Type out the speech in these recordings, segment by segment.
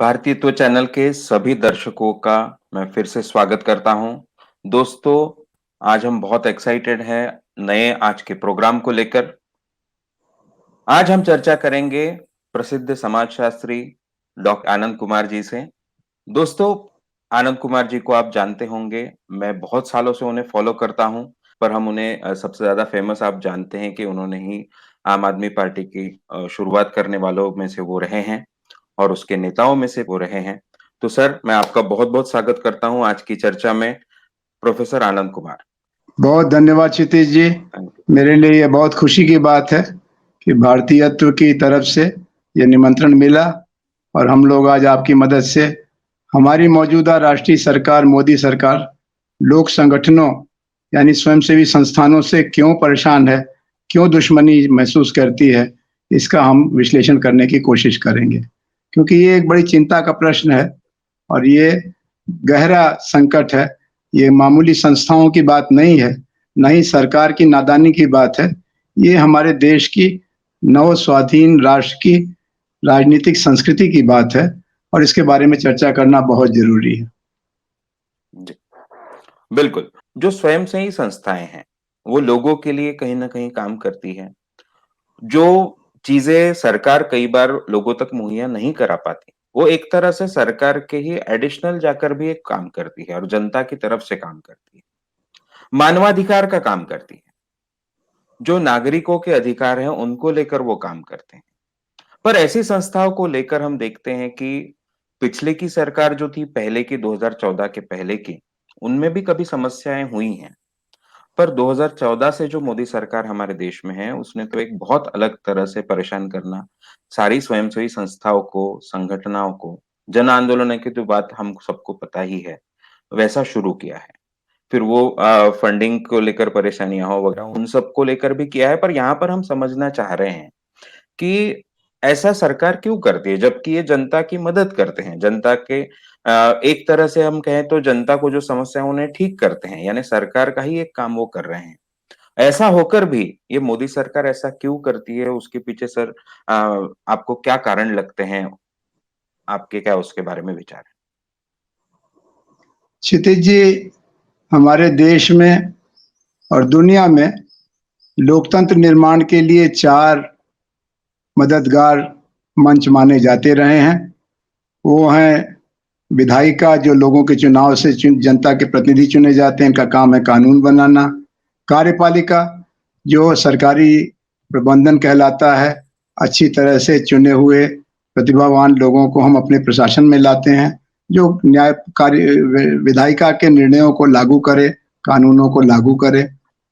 भारतीयत्व channel के सभी दर्शकों का मैं फिर से स्वागत करता हूं। दोस्तों, आज हम बहुत एक्साइटेड हैं नए आज के प्रोग्राम को लेकर। आज हम चर्चा करेंगे प्रसिद्ध समाजशास्त्री डॉक्टर आनंद कुमार जी से। दोस्तों, आनंद कुमार जी को आप जानते होंगे, मैं बहुत सालों से उन्हें फॉलो करता हूं, पर हम उन्हें सबसे ज्यादा फेमस आप जानते हैं कि उन्होंने ही आम आदमी पार्टी की शुरुआत करने वालों में से वो रहे हैं और उसके नेताओं में से वो रहे हैं। तो सर, मैं आपका बहुत-बहुत स्वागत करता हूँ आज की चर्चा में, प्रोफेसर आनंद कुमार। बहुत धन्यवाद क्षितिज जी। Thank you. मेरे लिए ये बहुत खुशी की बात है कि भारतीयत्व की तरफ से ये निमंत्रण मिला और हम लोग आज आपकी मदद से हमारी मौजूदा राष्ट्रीय सरकार, मोदी सरकार, लोक संगठनों यानी स्वयंसेवी संस्थानों से क्यों परेशान है, क्यों दुश्मनी महसूस करती है, इसका हम विश्लेषण करने की कोशिश करेंगे। क्योंकि ये एक बड़ी चिंता का प्रश्न है और ये गहरा संकट है। ये मामूली संस्थाओं की बात नहीं है, न ही सरकार की नादानी की बात है। ये हमारे देश की नव स्वाधीन राष्ट्र की राजनीतिक संस्कृति की बात है और इसके बारे में चर्चा करना बहुत ज़रूरी है। जी, बिल्कुल। जो स्वयंसेवी संस्थाएँ हैं, वो लोगों के लिए कहीं न कहीं काम करती हैं। जो चीज़ें सरकार कई बार लोगों तक मुहैया नहीं करा पाती, वो एक तरह से सरकार के ही एडिशनल जाकर भी एक काम करती है और जनता की तरफ से काम करती है। मानवाधिकार का काम करती है। जो नागरिकों के अधिकार हैं, उनको लेकर वो काम करते हैं। पर ऐसी संस्थाओं को लेकर हम देखते हैं कि पिछले की सरकार जो थी, पहले की 2014 के पहले की, उनमें भी कभी समस्याएं हुई हैं। पर 2014 से जो मोदी सरकार हमारे देश में है, उसने तो एक बहुत अलग तरह से परेशान करना सारी स्वयंसेवी संस्थाओं को, संगठनों को, जन आंदोलन की तो बात हम सबको पता ही है, वैसा शुरू किया है। फिर वो फंडिंग को लेकर परेशानियां हो वगैरह, उन सबको लेकर भी किया है। पर यहाँ पर हम समझना चाह रहे हैं कि ऐसा सरकार क्यों करती है, जबकि ये जनता की मदद करते हैं, जनता के एक तरह से हम कहें तो जनता को जो समस्या है उन्हें ठीक करते हैं, यानी सरकार का ही एक काम वो कर रहे हैं। ऐसा होकर भी ये मोदी सरकार ऐसा क्यों करती है, उसके पीछे सर आपको क्या कारण लगते हैं? आपके क्या उसके बारे में विचार है? क्षितिज जी, हमारे देश में और दुनिया में लोकतंत्र निर्माण के लिए 4 मददगार मंच माने जाते रहे हैं। वो हैं विधायिका, जो लोगों के चुनाव से जनता के प्रतिनिधि चुने जाते हैं, इनका काम है कानून बनाना। कार्यपालिका, जो सरकारी प्रबंधन कहलाता है, अच्छी तरह से चुने हुए प्रतिभावान लोगों को हम अपने प्रशासन में लाते हैं, जो विधायिका के निर्णयों को लागू करे, कानूनों को लागू करे,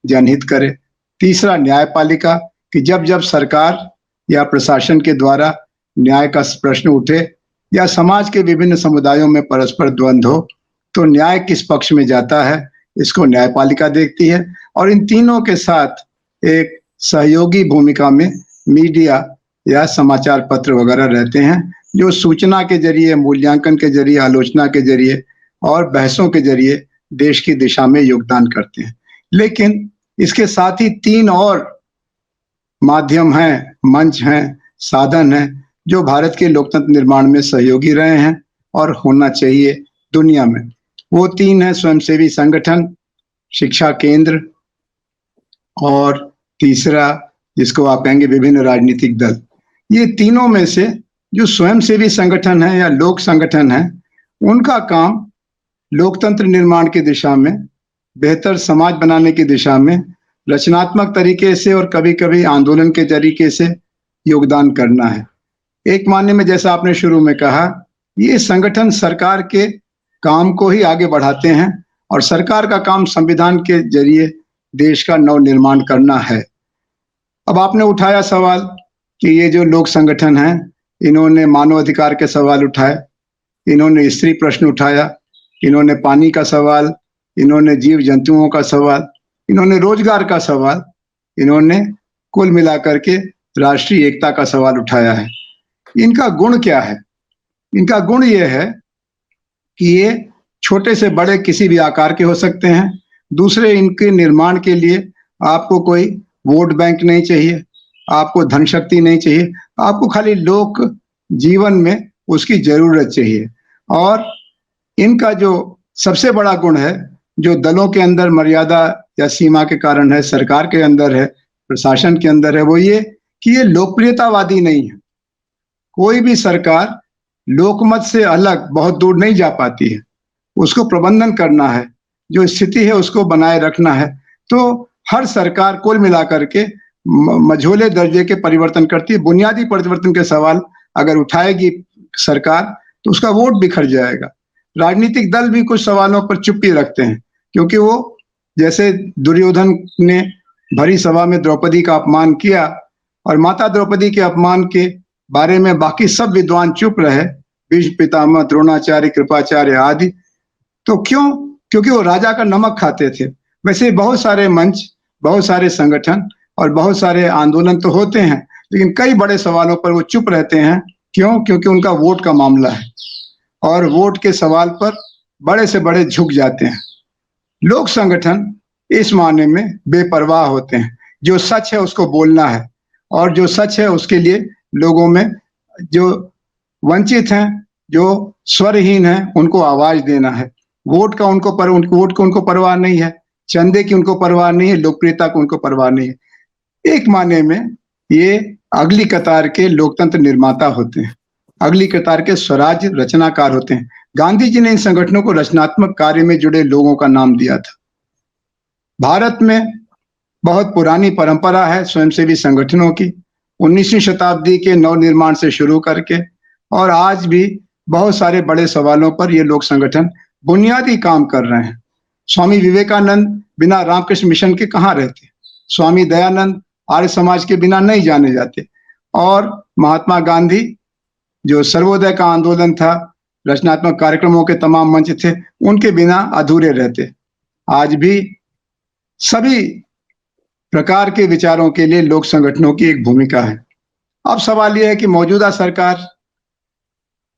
जनहित करे। तीसरा, न्यायपालिका, कि जब सरकार या प्रशासन के द्वारा न्याय का प्रश्न उठे या समाज के विभिन्न समुदायों में परस्पर द्वंद्व हो, तो न्याय किस पक्ष में जाता है, इसको न्यायपालिका देखती है। और इन तीनों के साथ एक सहयोगी भूमिका में मीडिया या समाचार पत्र वगैरह रहते हैं, जो सूचना के जरिए, मूल्यांकन के जरिए, आलोचना के जरिए और बहसों के जरिए देश की दिशा में योगदान करते हैं। लेकिन इसके साथ ही 3 और माध्यम हैं, मंच हैं, साधन हैं, जो भारत के लोकतंत्र निर्माण में सहयोगी रहे हैं और होना चाहिए दुनिया में। वो 3 हैं: स्वयंसेवी संगठन, शिक्षा केंद्र और तीसरा, जिसको आप कहेंगे विभिन्न राजनीतिक दल। ये तीनों में से जो स्वयंसेवी संगठन है या लोक संगठन है, उनका काम लोकतंत्र निर्माण की दिशा में, बेहतर समाज बनाने की दिशा में रचनात्मक तरीके से और कभी-कभी आंदोलन के तरीके से योगदान करना है। एक मायने में, जैसा आपने शुरू में कहा, ये संगठन सरकार के काम को ही आगे बढ़ाते हैं और सरकार का काम संविधान के जरिए देश का नव निर्माण करना है। अब आपने उठाया सवाल कि ये जो लोक संगठन हैं, इन्होंने मानवाधिकार के सवाल उठाए, इन्होंने स्त्री प्रश्न उठाया, इन्होंने पानी का सवाल, इन्होंने जीव जंतुओं का सवाल, इन्होंने रोजगार का सवाल, इन्होंने कुल मिलाकर के राष्ट्रीय एकता का सवाल उठाया है। इनका गुण क्या है? इनका गुण ये है कि ये छोटे से बड़े किसी भी आकार के हो सकते हैं। दूसरे, इनके निर्माण के लिए आपको कोई वोट बैंक नहीं चाहिए, आपको धन शक्ति नहीं चाहिए, आपको खाली लोक जीवन में उसकी जरूरत चाहिए। और इनका जो सबसे बड़ा गुण है, जो दलों के अंदर मर्यादा या सीमा के कारण है, सरकार के अंदर है, प्रशासन के अंदर है, वो ये कि ये लोकप्रियतावादी नहीं है। कोई भी सरकार लोकमत से अलग बहुत दूर नहीं जा पाती है। उसको प्रबंधन करना है, जो स्थिति है उसको बनाए रखना है। तो हर सरकार कुल मिलाकर के मझोले दर्जे के परिवर्तन करती है। बुनियादी परिवर्तन के सवाल अगर उठाएगी सरकार तो उसका वोट बिखर जाएगा। राजनीतिक दल भी कुछ सवालों पर चुप्पी रखते हैं, क्योंकि वो जैसे दुर्योधन ने भरी सभा में द्रौपदी का अपमान किया और माता द्रौपदी के अपमान के बारे में बाकी सब विद्वान चुप रहे, भीष्म पितामह, द्रोणाचार्य, कृपाचार्य आदि। तो क्यों? क्योंकि वो राजा का नमक खाते थे। वैसे बहुत सारे मंच, बहुत सारे संगठन और बहुत सारे आंदोलन तो होते हैं, लेकिन कई बड़े सवालों पर वो चुप रहते हैं। क्यों? क्योंकि उनका वोट का मामला है और वोट के सवाल पर बड़े से बड़े झुक जाते हैं। लोक संगठन इस मायने में बेपरवाह होते हैं। जो सच है उसको बोलना है और जो सच है उसके लिए लोगों में जो वंचित हैं, जो स्वरहीन हैं, उनको आवाज देना है। वोट का उनको परवाह नहीं है, चंदे की उनको परवाह नहीं है, लोकप्रियता को उनको परवाह नहीं है। एक मायने में ये अगली कतार के लोकतंत्र निर्माता होते हैं, अगली कतार के स्वराज्य रचनाकार होते हैं। गांधी जी ने इन संगठनों को रचनात्मक कार्य में जुड़े लोगों का नाम दिया था। भारत में बहुत पुरानी परंपरा है स्वयंसेवी संगठनों की, 19वीं शताब्दी के नवनिर्माण से शुरू करके, और आज भी बहुत सारे बड़े सवालों पर ये लोक संगठन बुनियादी काम कर रहे हैं। स्वामी विवेकानंद बिना रामकृष्ण मिशन के कहाँ रहते? स्वामी दयानंद आर्य समाज के बिना नहीं जाने जाते। और महात्मा गांधी, जो सर्वोदय का आंदोलन था, रचनात्मक कार्यक्रमों के तमाम मंच थे, उनके बिना अधूरे रहते। आज भी सभी प्रकार के विचारों के लिए लोक संगठनों की एक भूमिका है। अब सवाल यह है कि मौजूदा सरकार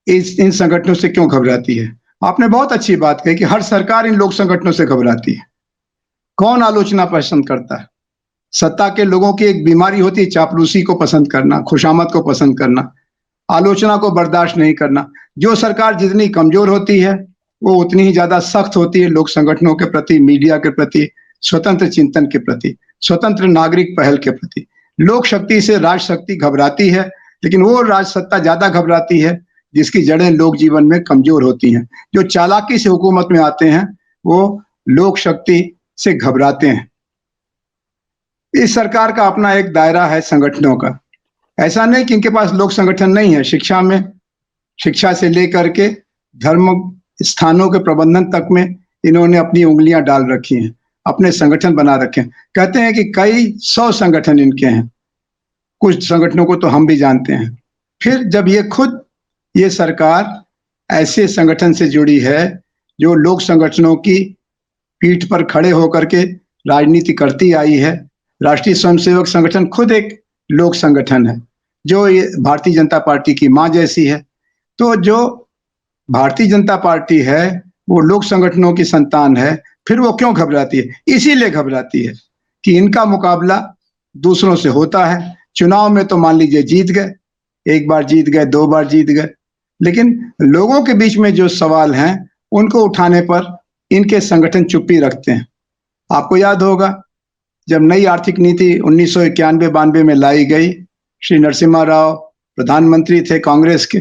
इन संगठनों से क्यों घबराती है? आपने बहुत अच्छी बात कही कि हर सरकार इन लोक संगठनों से घबराती है। कौन आलोचना पसंद करता है? सत्ता के लोगों की एक बीमारी होती है चापलूसी को पसंद करना, खुशामद को पसंद करना, आलोचना को बर्दाश्त नहीं करना। जो सरकार जितनी कमजोर होती है वो उतनी ही ज्यादा सख्त होती है लोक संगठनों के प्रति, मीडिया के प्रति, स्वतंत्र चिंतन के प्रति, स्वतंत्र नागरिक पहल के प्रति। लोक शक्ति से राज शक्ति घबराती है, लेकिन वो राज सत्ता ज्यादा घबराती है जिसकी जड़ें लोक जीवन में कमजोर होती हैं। जो चालाकी से हुकूमत में आते हैं वो लोक शक्ति से घबराते हैं। इस सरकार का अपना एक दायरा है संगठनों का। ऐसा नहीं कि इनके पास लोक संगठन नहीं है। शिक्षा में, शिक्षा से लेकर के धर्म स्थानों के प्रबंधन तक में इन्होंने अपनी उंगलियां डाल रखी हैं, अपने संगठन बना रखे हैं। कहते हैं कि कई 100 संगठन इनके हैं। कुछ संगठनों को तो हम भी जानते हैं। फिर जब ये सरकार ऐसे संगठन से जुड़ी है जो लोक संगठनों की पीठ पर खड़े होकर के राजनीति करती आई है। राष्ट्रीय स्वयंसेवक संगठन खुद एक लोक संगठन है, जो ये भारतीय जनता पार्टी की मां जैसी है। तो जो भारतीय जनता पार्टी है वो लोक संगठनों की संतान है। फिर वो क्यों घबराती है? इसीलिए घबराती है कि इनका मुकाबला दूसरों से होता है। चुनाव में तो मान लीजिए जीत गए, एक बार जीत गए, 2 बार जीत गए, लेकिन लोगों के बीच में जो सवाल हैं उनको उठाने पर इनके संगठन चुप्पी रखते हैं। आपको याद होगा जब नई आर्थिक नीति 1991-92 में लाई गई, श्री नरसिम्हा राव प्रधानमंत्री थे कांग्रेस के,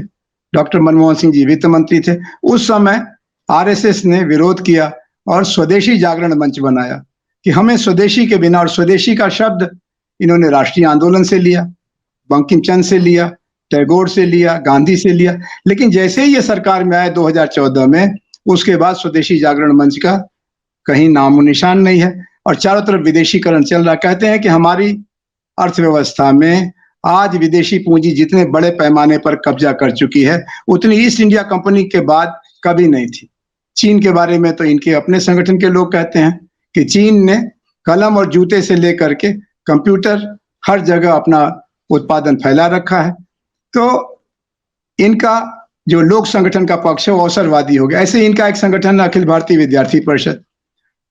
डॉक्टर मनमोहन सिंह जी वित्त मंत्री थे। उस समय आरएसएस ने विरोध किया और स्वदेशी जागरण मंच बनाया कि हमें स्वदेशी के बिना, और स्वदेशी का शब्द इन्होंने राष्ट्रीय आंदोलन से लिया, बंकिम चंद्र से लिया, टैगोर से लिया, गांधी से लिया। लेकिन जैसे ही ये सरकार में आए 2014 में, उसके बाद स्वदेशी जागरण मंच का कहीं नामो निशान नहीं है और चारों तरफ विदेशीकरण चल रहा। कहते हैं कि हमारी अर्थव्यवस्था में आज विदेशी पूंजी जितने बड़े पैमाने पर कब्जा कर चुकी है उतनी ईस्ट इंडिया कंपनी के बाद कभी नहीं थी। चीन के बारे में तो इनके अपने संगठन के लोग कहते हैं कि चीन ने कलम और जूते से लेकर के कंप्यूटर हर जगह अपना उत्पादन फैला रखा है। तो इनका जो लोक संगठन का पक्ष है वो अवसरवादी हो गया। ऐसे इनका एक संगठन है अखिल भारतीय विद्यार्थी परिषद।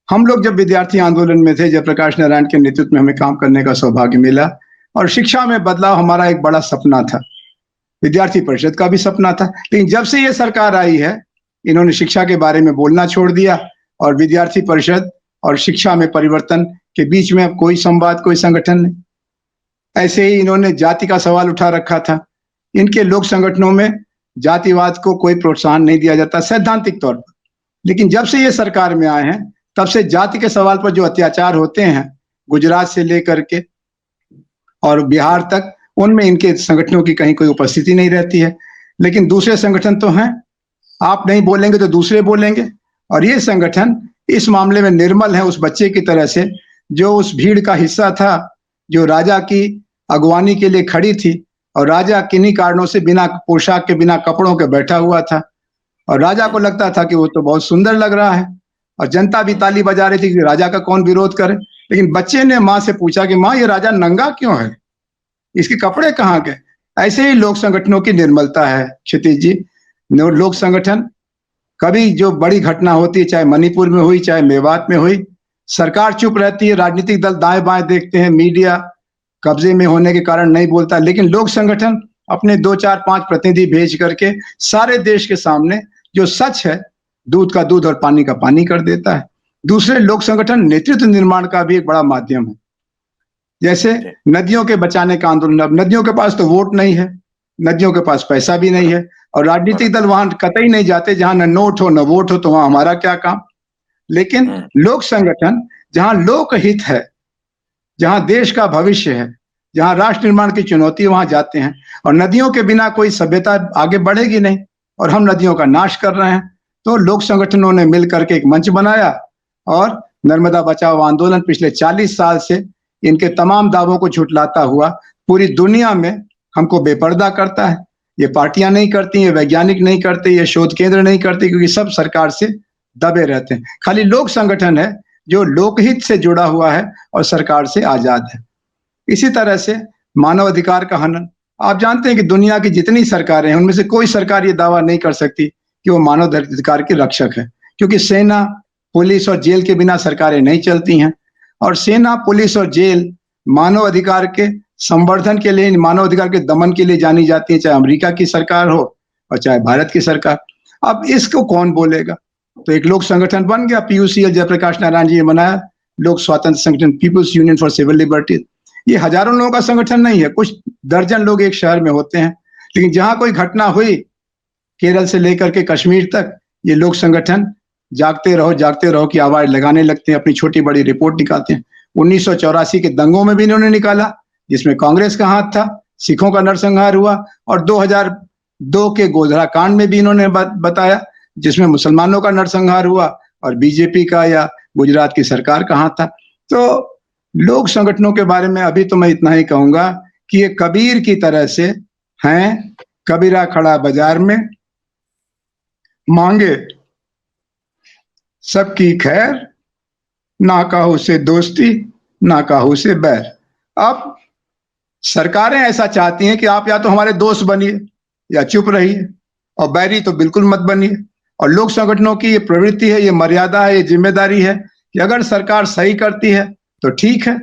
हम लोग जब विद्यार्थी आंदोलन में थे, जयप्रकाश नारायण के नेतृत्व में हमें काम करने का सौभाग्य मिला और शिक्षा में बदलाव हमारा एक बड़ा सपना था। विद्यार्थी परिषद का भी सपना था। लेकिन जब से ये सरकार आई है, इन्होंने शिक्षा के बारे में बोलना छोड़ दिया और विद्यार्थी परिषद और शिक्षा में परिवर्तन के बीच में अब कोई संवाद, कोई संगठन नहीं। ऐसे ही इन्होंने जाति का सवाल उठा रखा था। इनके लोक संगठनों में जातिवाद को कोई प्रोत्साहन नहीं दिया जाता सैद्धांतिक तौर पर। लेकिन जब से ये सरकार में आए हैं, तब से जाति के सवाल पर जो अत्याचार होते हैं, गुजरात से लेकर के और बिहार तक, उनमें इनके संगठनों की कहीं कोई उपस्थिति नहीं रहती है। लेकिन दूसरे संगठन तो हैं, आप नहीं बोलेंगे तो दूसरे बोलेंगे। और ये संगठन इस मामले में निर्मल है, उस बच्चे की तरह से जो उस भीड़ का हिस्सा था, जो राजा की अगवानी के लिए खड़ी थी और राजा किन्हीं कारणों से बिना पोशाक के, बिना कपड़ों के बैठा हुआ था और राजा को लगता था कि वो तो बहुत सुंदर लग रहा है और जनता भी ताली बजा रही थी कि राजा का कौन विरोध करे। लेकिन बच्चे ने माँ से पूछा कि माँ, ये राजा नंगा क्यों है, इसके कपड़े कहाँ गए? ऐसे ही लोक संगठनों की निर्मलता है क्षितिज जी। लोक संगठन कभी जो बड़ी घटना होती है, चाहे मणिपुर में हुई, चाहे मेवात में हुई, सरकार चुप रहती है, राजनीतिक दल दाएं बाएं देखते हैं, मीडिया कब्जे में होने के कारण नहीं बोलता। लेकिन लोक संगठन अपने 2 4 5 प्रतिनिधि भेज करके सारे देश के सामने जो सच है, दूध का दूध और पानी का पानी कर देता है। दूसरे लोक संगठन नेतृत्व निर्माण का भी एक बड़ा माध्यम है। जैसे नदियों के बचाने का आंदोलन, अब नदियों के पास तो वोट नहीं है, नदियों के पास पैसा भी नहीं है और राजनीतिक दल वहां कतई नहीं जाते जहां न नोट हो न वोट हो, तो वहां हमारा क्या काम। लेकिन लोक संगठन जहां लोकहित है, जहां देश का भविष्य है, जहां राष्ट्र निर्माण की चुनौती, वहां जाते हैं। और नदियों के बिना कोई सभ्यता आगे बढ़ेगी नहीं और हम नदियों का नाश कर रहे हैं। तो लोक संगठनों ने मिलकर के एक मंच बनाया और नर्मदा बचाओ आंदोलन पिछले 40 साल से इनके तमाम दावों को झुटलाता हुआ पूरी दुनिया में हमको बेपर्दा करता है। ये पार्टियां नहीं करती, ये वैज्ञानिक नहीं करते, ये शोध केंद्र नहीं करते, क्योंकि सब सरकार से दबे रहते हैं। खाली लोक संगठन है जो लोकहित से जुड़ा हुआ है और सरकार से आजाद है। इसी तरह से मानव अधिकार का हनन, आप जानते हैं कि दुनिया की जितनी सरकारें हैं, उनमें से कोई सरकार ये दावा नहीं कर सकती कि वो मानव अधिकार की रक्षक है, क्योंकि सेना, पुलिस और जेल के बिना सरकारें नहीं चलती हैं। और सेना, पुलिस और जेल मानव अधिकार के संवर्धन के लिए, मानव अधिकार के दमन के लिए जानी जाती है, चाहे अमेरिका की सरकार हो और चाहे भारत की सरकार। अब इसको कौन बोलेगा? तो एक लोक संगठन बन गया, पीयूसीएल, जयप्रकाश नारायण जी ने बनाया, Lok Swatantra Sangathan, People's Union for Civil Liberties. ये हजारों लोगों का संगठन नहीं है, कुछ दर्जन लोग एक शहर में होते हैं। लेकिन जहां कोई घटना हुई, केरल से लेकर के कश्मीर तक, ये लोक संगठन जागते रहो की आवाज लगाने लगते हैं, अपनी छोटी बड़ी रिपोर्ट निकालते हैं। 1984 के दंगों में भी इन्होंने निकाला, जिसमें कांग्रेस का हाथ था, सिखों का नरसंहार हुआ। और 2002 के गोधरा कांड में भी इन्होंने बताया, जिसमें मुसलमानों का नरसंहार हुआ और बीजेपी का या गुजरात की सरकार का हाथ था। तो लोक संगठनों के बारे में अभी तो मैं इतना ही कहूंगा कि ये कबीर की तरह से हैं, कबीरा खड़ा बाजार में, मांगे सबकी खैर, ना काहू से दोस्ती, ना काहू से बैर। अब सरकारें ऐसा चाहती हैं कि आप या तो हमारे दोस्त बनिए या चुप रहिए, और बैरी तो बिल्कुल मत बनिए। और लोक संगठनों की ये प्रवृत्ति है, ये मर्यादा है, ये जिम्मेदारी है कि अगर सरकार सही करती है तो ठीक है,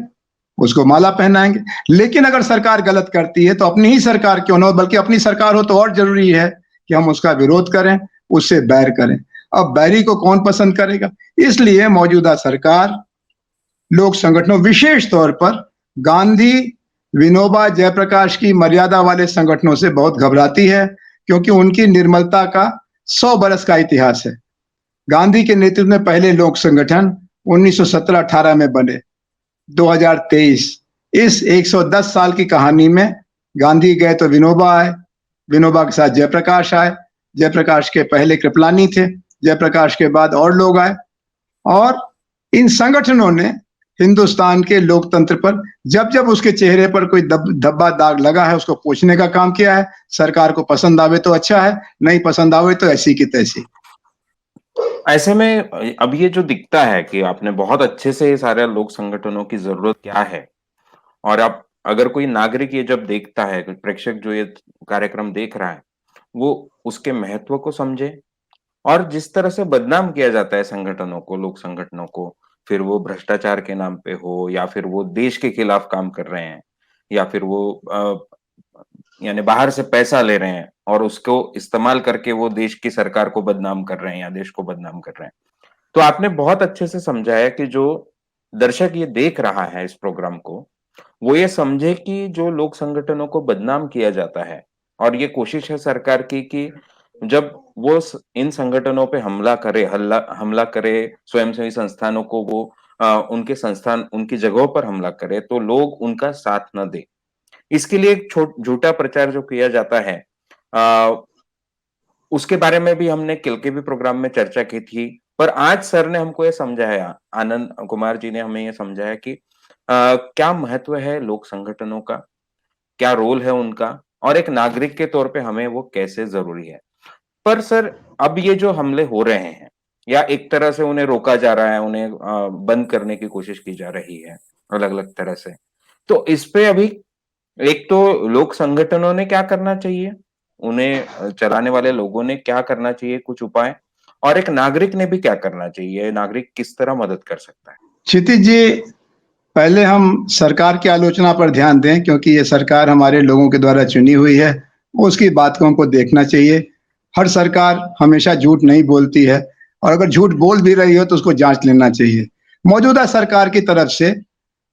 उसको माला पहनाएंगे। लेकिन अगर सरकार गलत करती है तो अपनी ही सरकार क्यों ना हो, बल्कि अपनी सरकार हो तो और जरूरी है कि हम उसका विरोध करें, उससे बैर करें। अब बैरी को कौन पसंद करेगा? इसलिए मौजूदा सरकार लोक संगठनों, विशेष तौर पर गांधी, विनोबा, जयप्रकाश की मर्यादा वाले संगठनों से बहुत घबराती है, क्योंकि उनकी निर्मलता का 100 बरस का इतिहास है। गांधी के नेतृत्व में पहले लोक संगठन 1917-18 में बने, 2023, इस 110 साल की कहानी में गांधी गए तो विनोबा आए, विनोबा के साथ जयप्रकाश आए, जयप्रकाश के पहले कृपलानी थे, जयप्रकाश के बाद और लोग आए। और इन संगठनों ने हिंदुस्तान के लोकतंत्र पर जब जब उसके चेहरे पर कोई धब्बा दाग लगा है, उसको पोंछने का काम किया है। सरकार को पसंद आवे तो अच्छा है, नहीं पसंद आवे तो ऐसी की तैसी। ऐसे में अब ये जो दिखता है कि आपने बहुत अच्छे से सारे लोक संगठनों की जरूरत क्या है, और अब अगर कोई नागरिक ये जब देखता है, कोई प्रेक्षक जो ये कार्यक्रम देख रहा है, वो उसके महत्व को समझे। और जिस तरह से बदनाम किया जाता है संगठनों को, लोक संगठनों को, फिर वो भ्रष्टाचार के नाम पे हो, या फिर वो देश के खिलाफ काम कर रहे हैं, या फिर वो यानी बाहर से पैसा ले रहे हैं और उसको इस्तेमाल करके वो देश की सरकार को बदनाम कर रहे हैं या देश को बदनाम कर रहे हैं। तो आपने बहुत अच्छे से समझाया कि जो दर्शक ये देख रहा है इस प्रोग्राम को, वो ये समझे कि जो लोक संगठनों को बदनाम किया जाता है और ये कोशिश है सरकार की कि जब वो इन संगठनों पे हमला करे, स्वयंसेवी संस्थानों को वो उनके संस्थान उनकी जगहों पर हमला करे तो लोग उनका साथ न दे। इसके लिए एक झूठा प्रचार जो किया जाता है, आ, उसके बारे में भी हमने कल के भी प्रोग्राम में चर्चा की थी। पर आज सर ने हमको ये समझाया, आनंद कुमार जी ने हमें ये समझाया कि क्या महत्व है लोक संगठनों का, क्या रोल है उनका और एक नागरिक के तौर पे हमें वो कैसे जरूरी है। पर सर अब ये जो हमले हो रहे हैं या एक तरह से उन्हें रोका जा रहा है, उन्हें बंद करने की कोशिश की जा रही है अलग-अलग तरह से। तो इस पे अभी एक तो लोक संगठनों ने क्या करना चाहिए? उन्हें चलाने वाले लोगों ने क्या करना चाहिए कुछ उपाय? और एक नागरिक ने भी क्या करना चाहिए? नागरिक किस तरह मदद कर सकता है? क्षितिज जी, पहले हम सरकार की आलोचना पर ध्यान दें क्योंकि ये सरकार हमारे लोगों के द्वारा चुनी हुई है, उसकी बात को हमको देखना चाहिए। हर सरकार हमेशा झूठ नहीं बोलती है और अगर झूठ बोल भी रही हो तो उसको जाँच लेना चाहिए। मौजूदा सरकार की तरफ से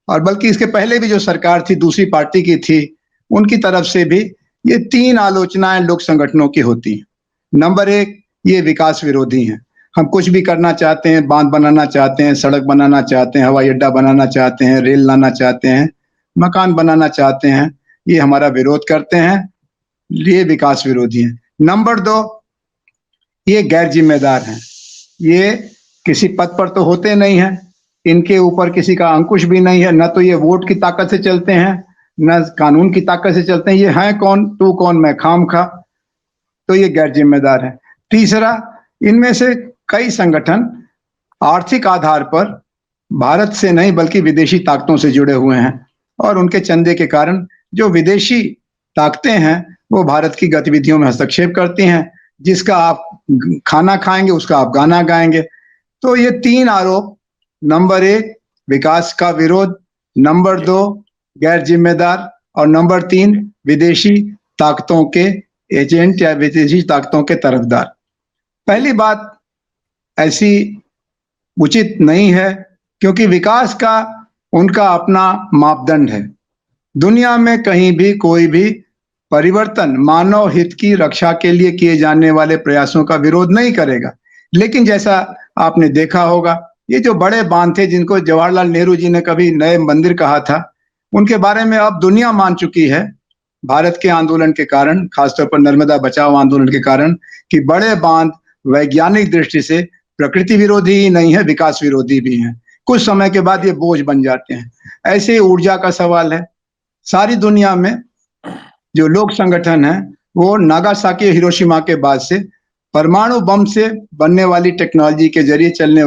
और बल्कि इसके पहले भी जो सरकार थी दूसरी पार्टी की थी, उनकी तरफ से भी ये 3 आलोचनाएँ लोक संगठनों की होती हैं। नंबर 1, ये विकास विरोधी हैं। हम कुछ भी करना चाहते हैं, बाँध बनाना चाहते हैं, सड़क बनाना चाहते हैं, हवाई अड्डा बनाना चाहते हैं, रेल लाना चाहते हैं, मकान बनाना चाहते हैं, ये हमारा विरोध करते हैं, ये विकास विरोधी हैं। नंबर 2, ये गैर ज़िम्मेदार हैं। ये किसी पद पर तो होते नहीं हैं, इनके ऊपर किसी का अंकुश भी नहीं है, ना तो ये वोट की ताकत से चलते हैं, ना कानून की ताकत से चलते हैं। ये हैं कौन? तू कौन मैं खामखा। तो ये गैर ज़िम्मेदार हैं। तीसरा, इनमें से कई संगठन आर्थिक आधार पर भारत से नहीं बल्कि विदेशी ताकतों से जुड़े हुए हैं और उनके चंदे के कारण जो विदेशी ताकतें हैं, वो भारत की गतिविधियों में हस्तक्षेप करती हैं। जिसका आप खाना खाएँगे, उसका आप गाना गाएँगे। तो ये 3 आरोप, नंबर 1 विकास का विरोध, नंबर 2 गैर जिम्मेदार और नंबर 3 विदेशी ताकतों के एजेंट या विदेशी ताकतों के तरफदार। पहली बात ऐसी उचित नहीं है क्योंकि विकास का उनका अपना मापदंड है। दुनिया में कहीं भी कोई भी परिवर्तन मानव हित की रक्षा के लिए किए जाने वाले प्रयासों का विरोध नहीं करेगा। लेकिन जैसा आपने देखा होगा, ये जो बड़े बांध थे जिनको जवाहरलाल नेहरू जी ने कभी नए मंदिर कहा था, उनके बारे में अब दुनिया मान चुकी है, भारत के आंदोलन के कारण, खासतौर पर नर्मदा बचाओ आंदोलन के कारण, कि बड़े बांध वैज्ञानिक दृष्टि से प्रकृति विरोधी ही नहीं है, विकास विरोधी भी हैं। कुछ समय के बाद ये बोझ बन जाते हैं। ऐसे ही ऊर्जा का सवाल है। सारी दुनिया में जो लोक संगठन है, वो नागासाकी हिरोशिमा के बाद से परमाणु बम से बनने वाली टेक्नोलॉजी के जरिए चलने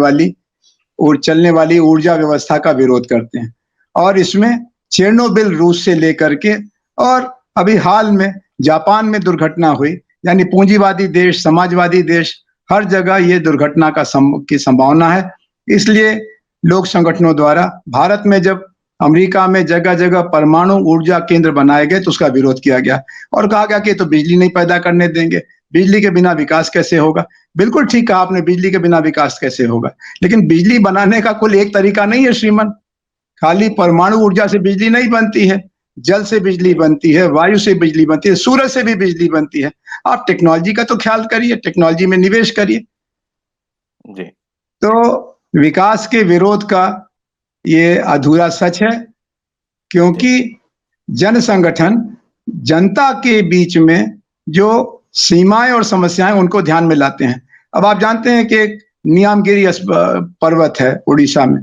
वाली ऊर्जा व्यवस्था का विरोध करते हैं और इसमें चेरनोबिल रूस से लेकर के और अभी हाल में जापान में दुर्घटना हुई, यानी पूंजीवादी देश, समाजवादी देश, हर जगह ये दुर्घटना की संभावना है। इसलिए लोक संगठनों द्वारा भारत में जब अमेरिका में जगह-जगह परमाणु ऊर्जा केंद्र बनाए गए तो उसका विरोध किया गया और कहा गया कि ये तो बिजली नहीं पैदा करने देंगे, बिजली के बिना विकास कैसे होगा? बिल्कुल ठीक कहा आपने, बिजली के बिना विकास कैसे होगा? लेकिन बिजली बनाने का कुल एक तरीका नहीं है श्रीमान। खाली परमाणु ऊर्जा से बिजली नहीं बनती है, जल से बिजली बनती है, वायु से बिजली बनती है, सूरज से भी बिजली बनती है। आप टेक्नोलॉजी का तो ख्याल करिए, टेक्नोलॉजी में निवेश करिए। जी। तो विकास के विरोध का ये अधूरा सच है क्योंकि जन संगठन जनता के बीच में जो सीमाएं और समस्याएं उनको ध्यान में लाते हैं। अब आप जानते हैं कि एक नियामगिरी पर्वत है उड़ीसा में,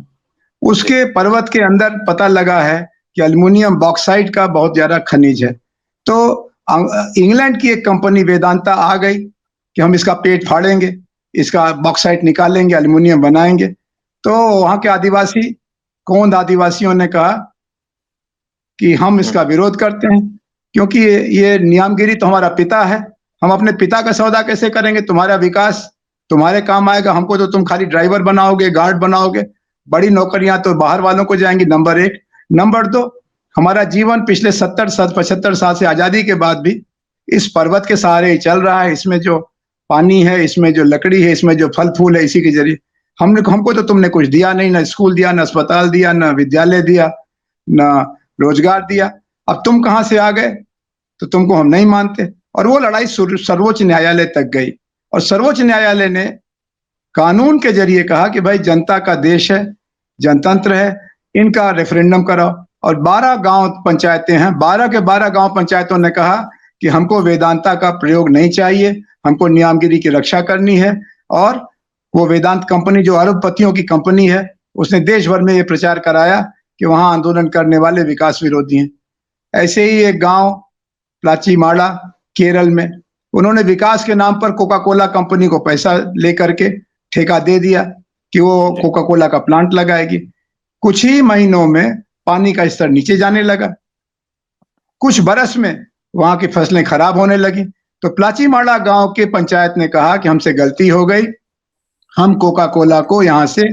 उसके पर्वत के अंदर पता लगा है कि एल्युमिनियम बॉक्साइट का बहुत ज्यादा खनिज है। तो इंग्लैंड की एक कंपनी वेदांता आ गई कि हम इसका पेट फाड़ेंगे, इसका बॉक्साइट निकालेंगे, एल्युमिनियम बनाएंगे। तो वहां के आदिवासी, कोंड आदिवासियों ने कहा कि हम इसका विरोध करते हैं क्योंकि ये नियामगिरी तो हमारा पिता है, हम अपने पिता का सौदा कैसे करेंगे? तुम्हारा विकास तुम्हारे काम आएगा, हमको तो तुम खाली ड्राइवर बनाओगे, गार्ड बनाओगे, बड़ी नौकरियां तो बाहर वालों को जाएंगी, नंबर 1। नंबर 2, हमारा जीवन पिछले 70-75 साल से आजादी के बाद भी इस पर्वत के सहारे ही चल रहा है। इसमें जो पानी है, इसमें जो लकड़ी है, इसमें जो फल फूल है, इसी के जरिए हमको तो तुमने कुछ दिया नहीं, ना स्कूल दिया, ना अस्पताल दिया, ना विद्यालय दिया, ना रोजगार दिया। अब तुम कहाँ से आ गए? तो तुमको हम नहीं मानते। और वो लड़ाई सर्वोच्च न्यायालय तक गई और सर्वोच्च न्यायालय ने कानून के जरिए कहा कि भाई जनता का देश है, जनतंत्र है, इनका रेफरेंडम कराओ। और 12 गांव पंचायतें हैं, 12 के 12 गांव पंचायतों ने कहा कि हमको वेदांता का प्रयोग नहीं चाहिए, हमको नियमगिरी की रक्षा करनी है। और वो वेदांत कंपनी जो अरबपतियों की कंपनी है, उसने देश भर में ये प्रचार कराया कि वहां आंदोलन करने वाले विकास विरोधी हैं। ऐसे ही एक गांव प्लाचीमाड़ा केरल में, उन्होंने विकास के नाम पर कोका कोला कंपनी को पैसा लेकर के ठेका दे दिया कि वो कोका कोला का प्लांट लगाएगी। कुछ ही महीनों में पानी का स्तर नीचे जाने लगा, कुछ बरस में वहां की फसलें खराब होने लगी। तो प्लाचीमाड़ा गांव के पंचायत ने कहा कि हमसे गलती हो गई, हम कोका कोला को यहाँ से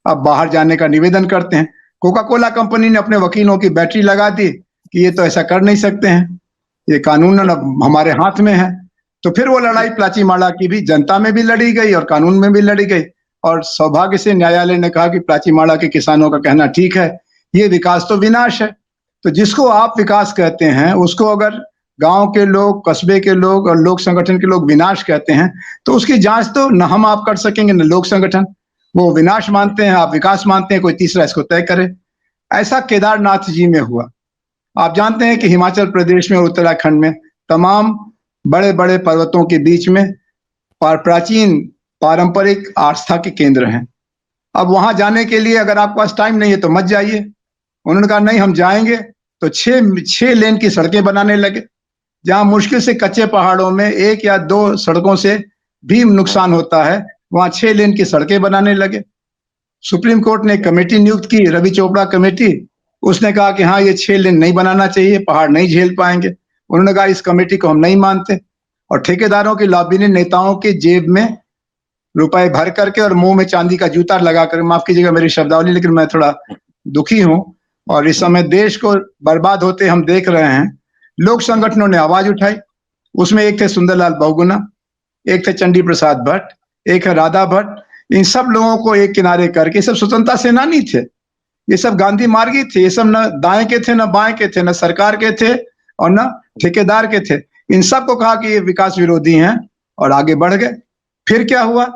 अब बाहर जाने का निवेदन करते हैं। कोका कोला कंपनी ने अपने वकीलों की बैटरी लगा दी कि ये तो ऐसा कर नहीं सकते हैं, ये कानून हमारे हाथ में है। तो फिर वो लड़ाई प्लाचीमाड़ा की भी जनता में भी लड़ी गई और कानून में भी लड़ी गई। और सौभाग्य से न्यायालय ने कहा कि प्लाचीमाड़ा के किसानों का कहना ठीक है, ये विकास तो विनाश है। तो जिसको आप विकास कहते हैं उसको अगर गांव के लोग, कस्बे के लोग और लोक संगठन के लोग विनाश कहते हैं, तो उसकी जांच तो न हम आप कर सकेंगे, न लोक संगठन। वो विनाश मानते हैं, आप विकास मानते हैं, कोई तीसरा इसको तय करे। ऐसा केदारनाथ जी में हुआ। आप जानते हैं कि हिमाचल प्रदेश में और उत्तराखंड में तमाम बड़े बड़े पर्वतों के बीच में प्राचीन पारंपरिक आस्था के केंद्र हैं। अब वहां जाने के लिए अगर आपके पास टाइम नहीं है तो मत जाइए। उन्होंने कहा नहीं, हम जाएंगे। तो 6 लेन की सड़कें बनाने लगे, जहां मुश्किल से कच्चे पहाड़ों में 1 या 2 सड़कों से भी नुकसान होता है, वहां 6 लेन की सड़कें बनाने लगे। सुप्रीम कोर्ट ने एक कमेटी नियुक्त की, रवि चोपड़ा कमेटी। उसने कहा कि हाँ, ये 6 लेन नहीं बनाना चाहिए, पहाड़ नहीं झेल पाएंगे। उन्होंने कहा इस कमेटी को हम नहीं मानते। और ठेकेदारों की लॉबी ने नेताओं के जेब में रुपए भर करके और मुंह में चांदी का जूता लगाकर, माफ कीजिएगा मेरी शब्दावली, लेकिन मैं थोड़ा दुखी हूं। और इस समय देश को बर्बाद होते हम देख रहे हैं। लोक संगठनों ने आवाज उठाई, उसमें एक थे सुंदरलाल बहुगुणा, एक थे चंडी प्रसाद भट्ट, एक है राधा भट्ट। इन सब लोगों को एक किनारे करके, सब स्वतंत्रता सेनानी थे, ये सब गांधी मार्गी थे, ये सब न दाएं के थे, न बाएं के थे, न सरकार के थे और न ठेकेदार के थे। इन सबको कहा कि ये विकास विरोधी हैं और आगे बढ़ गए। फिर क्या हुआ?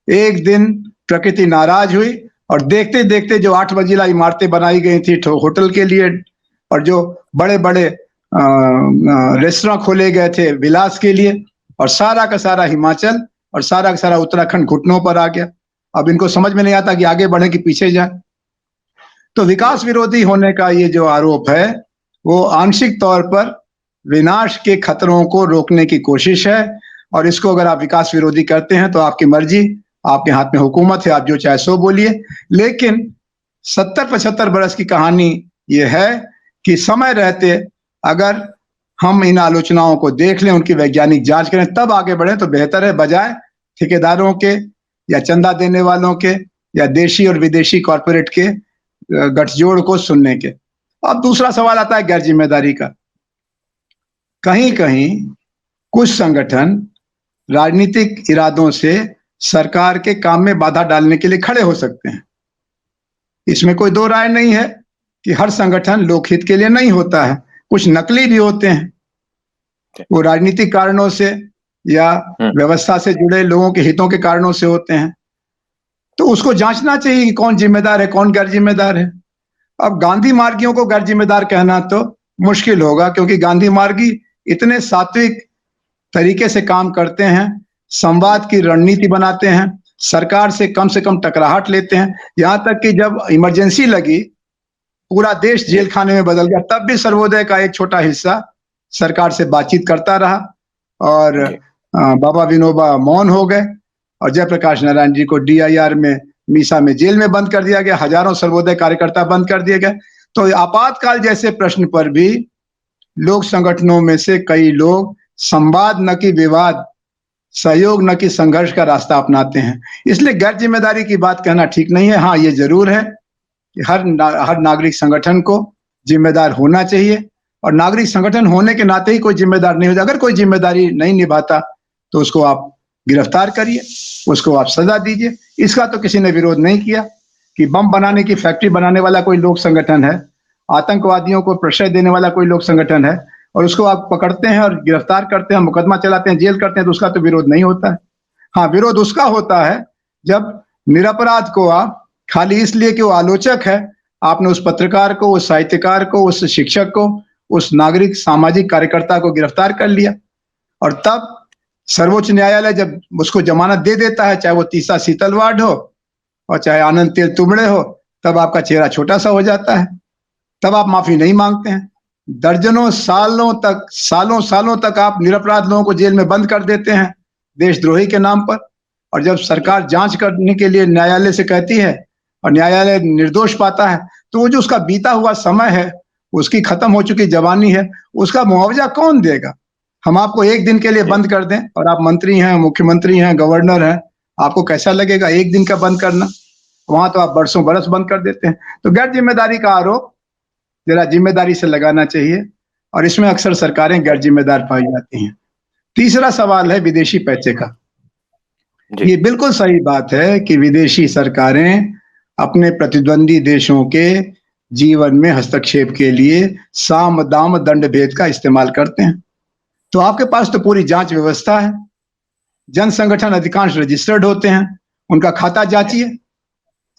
एक दिन प्रकृति नाराज हुई और देखते देखते जो 8 मंजिला इमारतें बनाई गई थी होटल के लिए, और जो बड़े बड़े रेस्टोरेंट खोले गए थे विलास के लिए, और सारा का सारा हिमाचल और सारा का सारा उत्तराखंड घुटनों पर आ गया। अब इनको समझ में नहीं आता कि आगे बढ़े कि पीछे जाए। तो विकास विरोधी होने का ये जो आरोप है, वो आंशिक तौर पर विनाश के खतरों को रोकने की कोशिश है। और इसको अगर आप विकास विरोधी करते हैं तो आपकी मर्जी, आपके हाथ में हुकूमत है, आप जो चाहे सो बोलिए। लेकिन 70-75 बरस की कहानी ये है कि समय रहते अगर हम इन आलोचनाओं को देख लें, उनकी वैज्ञानिक जांच करें, तब आगे बढ़ें तो बेहतर है, बजाय ठेकेदारों के या चंदा देने वालों के या देशी और विदेशी कॉरपोरेट के गठजोड़ को सुनने के। अब दूसरा सवाल आता है गैर जिम्मेदारी का। कहीं कहीं कुछ संगठन राजनीतिक इरादों से सरकार के काम में बाधा डालने के लिए खड़े हो सकते हैं। इसमें कोई दो राय नहीं है कि हर संगठन लोकहित के लिए नहीं होता है, कुछ नकली भी होते हैं, वो राजनीतिक कारणों से या व्यवस्था से जुड़े लोगों के हितों के कारणों से होते हैं। तो उसको जांचना चाहिए कि कौन जिम्मेदार है, कौन गैर जिम्मेदार है। अब गांधी मार्गियों को गैर जिम्मेदार कहना तो मुश्किल होगा, क्योंकि गांधी मार्गी इतने सात्विक तरीके से काम करते हैं, संवाद की रणनीति बनाते हैं, सरकार से कम टकराहट लेते हैं। यहां तक कि जब इमरजेंसी लगी, पूरा देश जेल खाने में बदल गया, तब भी सर्वोदय का एक छोटा हिस्सा सरकार से बातचीत करता रहा और बाबा विनोबा मौन हो गए और जयप्रकाश नारायण जी को DIR में, मीसा में जेल में बंद कर दिया गया, हजारों सर्वोदय कार्यकर्ता बंद कर दिए गए। तो आपातकाल जैसे प्रश्न पर भी लोक संगठनों में से कई लोग संवाद न कि विवाद, सहयोग न कि संघर्ष का रास्ता अपनाते हैं। इसलिए गैर जिम्मेदारी की बात कहना ठीक नहीं है। हाँ, ये जरूर है कि हर नागरिक संगठन को जिम्मेदार होना चाहिए, और नागरिक संगठन होने के नाते ही कोई जिम्मेदार नहीं होता। अगर कोई जिम्मेदारी नहीं निभाता तो उसको आप गिरफ्तार करिए, उसको आप सजा दीजिए। इसका तो किसी ने विरोध नहीं किया कि बम बनाने की फैक्ट्री बनाने वाला कोई लोक संगठन है, आतंकवादियों को प्रश्रय देने वाला कोई लोक संगठन है, और उसको आप पकड़ते हैं और गिरफ्तार करते हैं, मुकदमा चलाते हैं, जेल करते हैं, तो उसका तो विरोध नहीं होता है। हाँ, विरोध उसका होता है जब निरपराध को आप खाली इसलिए कि वो आलोचक है, आपने उस पत्रकार को, उस साहित्यकार को, उस शिक्षक को, उस नागरिक सामाजिक कार्यकर्ता को गिरफ्तार कर लिया, और तब सर्वोच्च न्यायालय जब उसको जमानत दे देता है, चाहे वो तीसरा सीतलवाड़ हो और चाहे आनंद तेल तुबड़े हो, तब आपका चेहरा छोटा सा हो जाता है, तब आप माफी नहीं मांगते हैं। दर्जनों सालों तक आप निरपराध लोगों को जेल में बंद कर देते हैं देशद्रोही के नाम पर, और जब सरकार जांच करने के लिए न्यायालय से कहती है और न्यायालय निर्दोष पाता है, तो वो जो उसका बीता हुआ समय है, उसकी खत्म हो चुकी जवानी है, उसका मुआवजा कौन देगा? हम आपको एक दिन के लिए बंद कर दें, और आप मंत्री हैं, मुख्यमंत्री हैं, गवर्नर हैं, आपको कैसा लगेगा एक दिन का बंद करना? वहां तो आप बरसों बरस बंद कर देते हैं। तो गैर जिम्मेदारी का आरोप जरा जिम्मेदारी से लगाना चाहिए, और इसमें अक्सर सरकारें गैर जिम्मेदार पाई जाती हैं। तीसरा सवाल है विदेशी पैसे का। ये बिल्कुल सही बात है कि विदेशी सरकारें अपने प्रतिद्वंदी देशों के जीवन में हस्तक्षेप के लिए साम दाम दंड भेद का इस्तेमाल करते हैं। तो आपके पास तो पूरी जांच व्यवस्था है, जन संगठन अधिकांश रजिस्टर्ड होते हैं, उनका खाता जांचिए।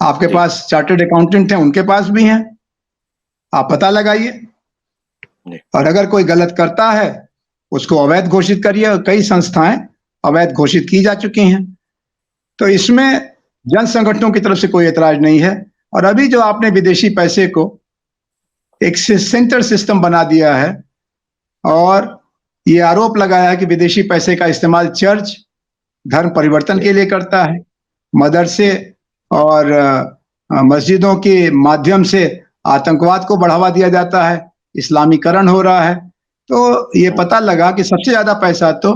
आपके पास चार्टर्ड अकाउंटेंट हैं, उनके पास भी हैं, आप पता लगाइए, और अगर कोई गलत करता है उसको अवैध घोषित करिए, और कई संस्थाएं अवैध घोषित की जा चुकी हैं। तो इसमें जन संगठनों की तरफ से कोई एतराज नहीं है। और अभी जो आपने विदेशी पैसे को एक सेंटर सिस्टम बना दिया है, और ये आरोप लगाया है कि विदेशी पैसे का इस्तेमाल चर्च धर्म परिवर्तन के लिए करता है, मदरसे और मस्जिदों के माध्यम से आतंकवाद को बढ़ावा दिया जाता है, इस्लामीकरण हो रहा है, तो ये पता लगा कि सबसे ज्यादा पैसा तो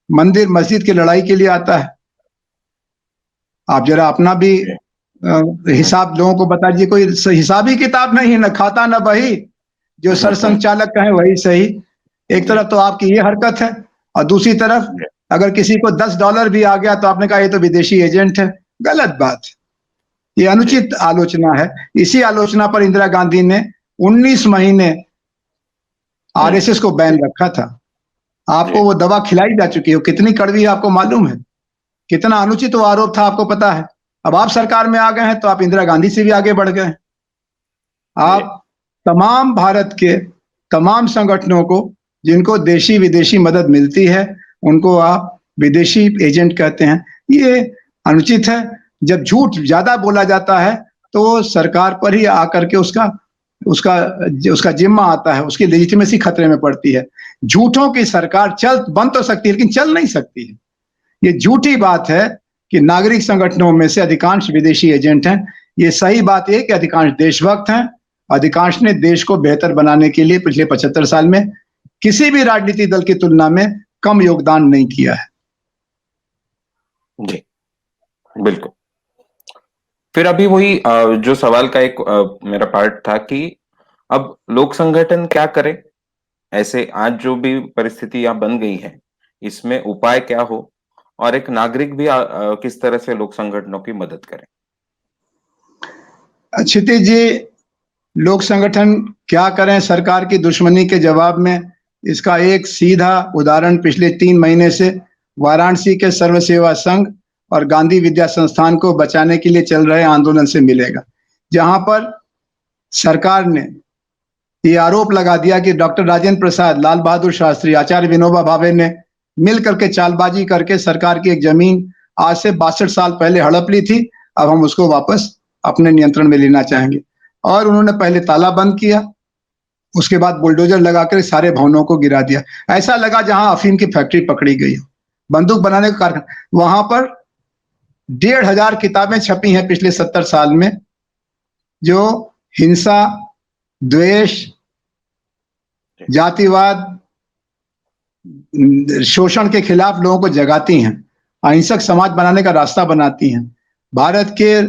मंदिर मस्जिद की लड़ाई के लिए आता है। आप जरा अपना भी हिसाब लोगों को बता दीजिए। कोई हिसाबी किताब नहीं, न खाता न बही, जो सरसंघचालक कहे वही सही। एक तरफ तो आपकी ये हरकत है, और दूसरी तरफ अगर किसी को $10 भी आ गया तो आपने कहा ये तो विदेशी एजेंट है। गलत बात, ये अनुचित आलोचना है। इसी आलोचना पर इंदिरा गांधी ने 19 महीने आरएसएस को बैन रखा था। आपको वो दवा खिलाई जा चुकी है, कितनी कड़वी है आपको मालूम है, कितना अनुचित वो आरोप था आपको पता है। अब आप सरकार में आ गए हैं तो आप इंदिरा गांधी से भी आगे बढ़ गए। आप तमाम भारत के तमाम संगठनों को जिनको देशी विदेशी मदद मिलती है, उनको आप विदेशी एजेंट कहते हैं। ये अनुचित है। जब झूठ ज्यादा बोला जाता है तो सरकार पर ही आकर के उसका जिम्मा आता है, उसकी लेजिटिमेसी खतरे में पड़ती है। झूठों की सरकार बन तो सकती है लेकिन चल नहीं सकती है। ये झूठी बात है कि नागरिक संगठनों में से अधिकांश विदेशी एजेंट हैं। ये सही बात है कि अधिकांश देशभक्त हैं। अधिकांश ने देश को बेहतर बनाने के लिए पिछले 75 साल में किसी भी राजनीतिक दल की तुलना में कम योगदान नहीं किया है। जी बिल्कुल। फिर अभी वही जो सवाल का एक मेरा पार्ट था कि अब लोक संगठन क्या करे, ऐसे आज जो भी परिस्थितियां बन गई है इसमें उपाय क्या हो, और एक नागरिक भी किस तरह से लोक संगठनों की मदद करे। क्षितिज जी, लोक संगठन क्या करें सरकार की दुश्मनी के जवाब में, इसका एक सीधा उदाहरण पिछले 3 महीने से वाराणसी के सर्व सेवा संघ और गांधी विद्या संस्थान को बचाने के लिए चल रहे आंदोलन से मिलेगा, जहां पर सरकार ने ये आरोप लगा दिया कि डॉक्टर राजेंद्र प्रसाद, लाल बहादुर शास्त्री, आचार्य विनोबा भावे ने मिल करके चालबाजी करके सरकार की एक जमीन आज से 62 साल पहले हड़प ली थी, अब हम उसको वापस अपने नियंत्रण में लेना चाहेंगे। और उन्होंने पहले ताला बंद किया, उसके बाद बुलडोजर लगाकर सारे भवनों को गिरा दिया। ऐसा लगा जहां अफीम की फैक्ट्री पकड़ी गई हो, बंदूक बनाने का कारखाना। वहां पर 1500 किताबें छपी हैं पिछले 70 साल में, जो हिंसा, द्वेष, जातिवाद, शोषण के खिलाफ लोगों को जगाती हैं, अहिंसक समाज बनाने का रास्ता बनाती हैं, भारत के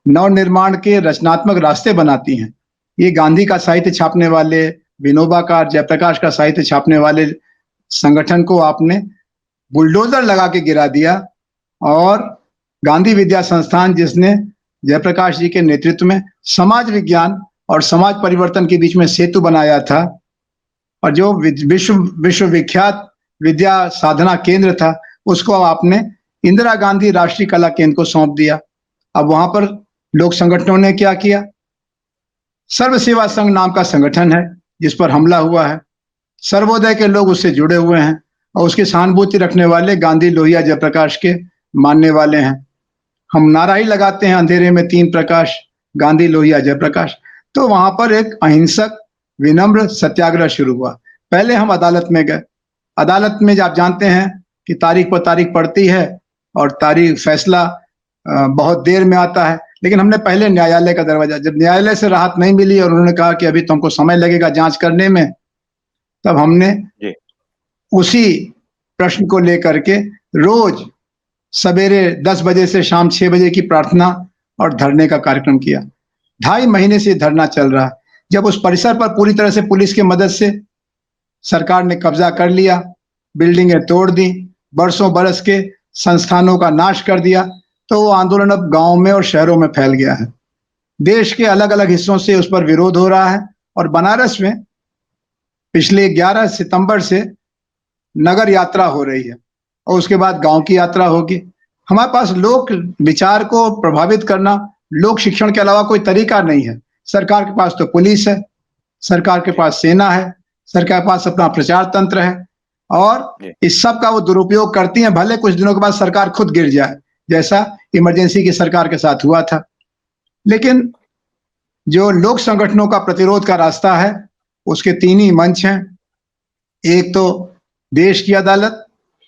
नवनिर्माण के रचनात्मक रास्ते बनाती हैं। ये गांधी का साहित्य छापने वाले, विनोबा का, जयप्रकाश का साहित्य छापने वाले संगठन को आपने बुलडोजर लगा के गिरा दिया, और गांधी विद्या संस्थान, जिसने जयप्रकाश जी के नेतृत्व में समाज विज्ञान और समाज परिवर्तन के बीच में सेतु बनाया था, और जो विश्वविख्यात विद्या साधना केंद्र था, उसको आपने इंदिरा गांधी राष्ट्रीय कला केंद्र को सौंप दिया। अब वहां पर लोक संगठनों ने क्या किया? सर्व सेवा संघ नाम का संगठन है जिस पर हमला हुआ है। सर्वोदय के लोग उससे जुड़े हुए हैं और उसकी सहानुभूति रखने वाले गांधी, लोहिया, जयप्रकाश के मानने वाले हैं। हम नारा ही लगाते हैं, अंधेरे में तीन प्रकाश, गांधी, लोहिया, जयप्रकाश। तो वहां पर एक अहिंसक विनम्र सत्याग्रह शुरू हुआ। पहले हम अदालत में गए। अदालत में आप जानते हैं कि तारीख पर तारीख पड़ती है और तारीख फैसला बहुत देर में आता है, लेकिन हमने पहले न्यायालय का दरवाजा, जब न्यायालय से राहत नहीं मिली और उन्होंने कहा कि अभी तुमको समय लगेगा जांच करने में, तब हमने उसी प्रश्न को लेकर के रोज सवेरे 10 बजे से शाम 6 बजे की प्रार्थना और धरने का कार्यक्रम किया। 2.5 महीने से धरना चल रहा है। जब उस परिसर पर पूरी तरह से पुलिस की मदद से सरकार ने कब्जा कर लिया, बिल्डिंगें तोड़ दी, बरसों बरस के संस्थानों का नाश कर दिया, तो वो आंदोलन अब गांव में और शहरों में फैल गया है। देश के अलग अलग हिस्सों से उस पर विरोध हो रहा है, और बनारस में पिछले 11 सितंबर से नगर यात्रा हो रही है और उसके बाद गांव की यात्रा होगी। हमारे पास लोक विचार को प्रभावित करना, लोक शिक्षण के अलावा कोई तरीका नहीं है। सरकार के पास तो पुलिस है, सरकार के पास सेना है, सरकार के पास अपना प्रचार तंत्र है, और इस सब का वो दुरुपयोग करती है। भले कुछ दिनों के बाद सरकार खुद गिर जाए, जैसा इमरजेंसी की सरकार के साथ हुआ था। लेकिन जो लोक संगठनों का प्रतिरोध का रास्ता है, उसके 3 ही मंच हैं। एक तो देश की अदालत,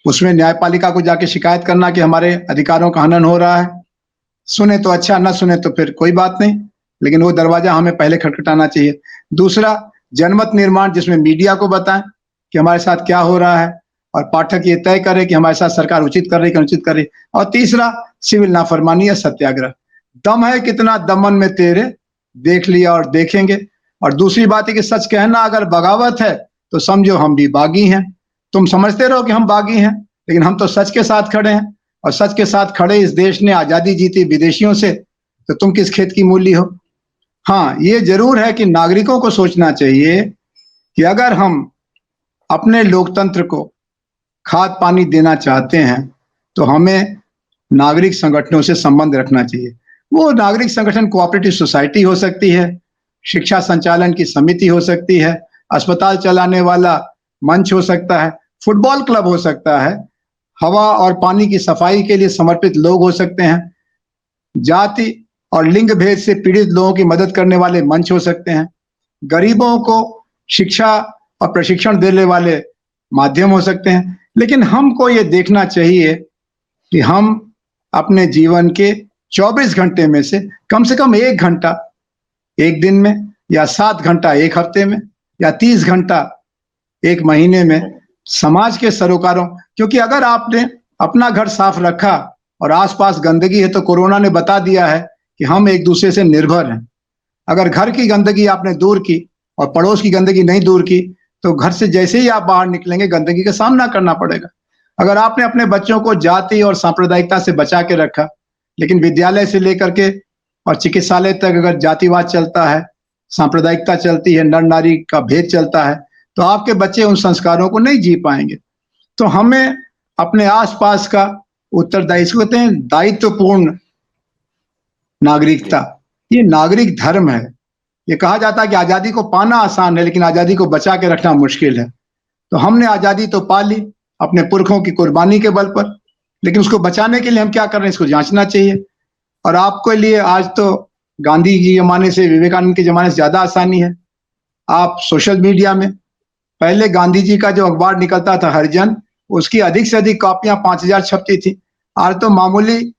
उसमें न्यायपालिका को जाके शिकायत करना कि हमारे अधिकारों का हनन हो रहा है। सुने तो अच्छा, ना सुने तो फिर कोई बात नहीं, लेकिन वो दरवाजा हमें पहले खटखटाना चाहिए। दूसरा, जनमत निर्माण, जिसमें मीडिया को बताएं कि हमारे साथ क्या हो रहा है और पाठक ये तय करे कि हमारे साथ सरकार उचित कर रही कि अनुचित कर रही। और तीसरा, सिविल नाफरमानी या सत्याग्रह। दम है कितना दमन में तेरे, देख लिया और देखेंगे। और दूसरी बात है कि सच कहना अगर बगावत है तो समझो हम भी बागी हैं। तुम समझते रहो कि हम बागी हैं, लेकिन हम तो सच के साथ खड़े हैं, और सच के साथ खड़े इस देश ने आजादी जीती विदेशियों से, तो तुम किस खेत की मूली हो। हाँ, ये जरूर है कि नागरिकों को सोचना चाहिए कि अगर हम अपने लोकतंत्र को खाद पानी देना चाहते हैं तो हमें नागरिक संगठनों से संबंध रखना चाहिए। वो नागरिक संगठन कोऑपरेटिव सोसाइटी हो सकती है, शिक्षा संचालन की समिति हो सकती है, अस्पताल चलाने वाला मंच हो सकता है, फुटबॉल क्लब हो सकता है, हवा और पानी की सफाई के लिए समर्पित लोग हो सकते हैं, जाति और लिंग भेद से पीड़ित लोगों की मदद करने वाले मंच हो सकते हैं, गरीबों को शिक्षा और प्रशिक्षण देने वाले माध्यम हो सकते हैं। लेकिन हमको ये देखना चाहिए कि हम अपने जीवन के 24 घंटे में से कम 1 घंटा एक दिन में, या 7 घंटा एक हफ्ते में, या 30 घंटा एक महीने में समाज के सरोकारों, क्योंकि अगर आपने अपना घर साफ रखा और आसपास गंदगी है तो कोरोना ने बता दिया है कि हम एक दूसरे से निर्भर हैं। अगर घर की गंदगी आपने दूर की और पड़ोस की गंदगी नहीं दूर की, तो घर से जैसे ही आप बाहर निकलेंगे गंदगी का सामना करना पड़ेगा। अगर आपने अपने बच्चों को जाति और सांप्रदायिकता से बचा के रखा, लेकिन विद्यालय से लेकर के और चिकित्सालय तक अगर जातिवाद चलता है, सांप्रदायिकता चलती है, नर नारी का भेद चलता है, तो आपके बच्चे उन संस्कारों को नहीं जी पाएंगे। तो हमें अपने आसपास का उत्तरदायित्व, कहते हैं दायित्वपूर्ण नागरिकता, ये नागरिक धर्म है। ये कहा जाता है कि आजादी को पाना आसान है, लेकिन आजादी को बचा के रखना मुश्किल है। तो हमने आजादी तो पा ली अपने पुरखों की कुर्बानी के बल पर, लेकिन उसको बचाने के लिए हम क्या कर रहे हैं, इसको जांचना चाहिए। और आपके लिए आज तो गांधी के जमाने से, विवेकानंद के जमाने से ज्यादा आसानी है। आप सोशल मीडिया में, पहले गांधी जी का जो अखबार निकलता था हरिजन, उसकी अधिक से अधिक कॉपियां 5000 छपती थी। आज तो मामूली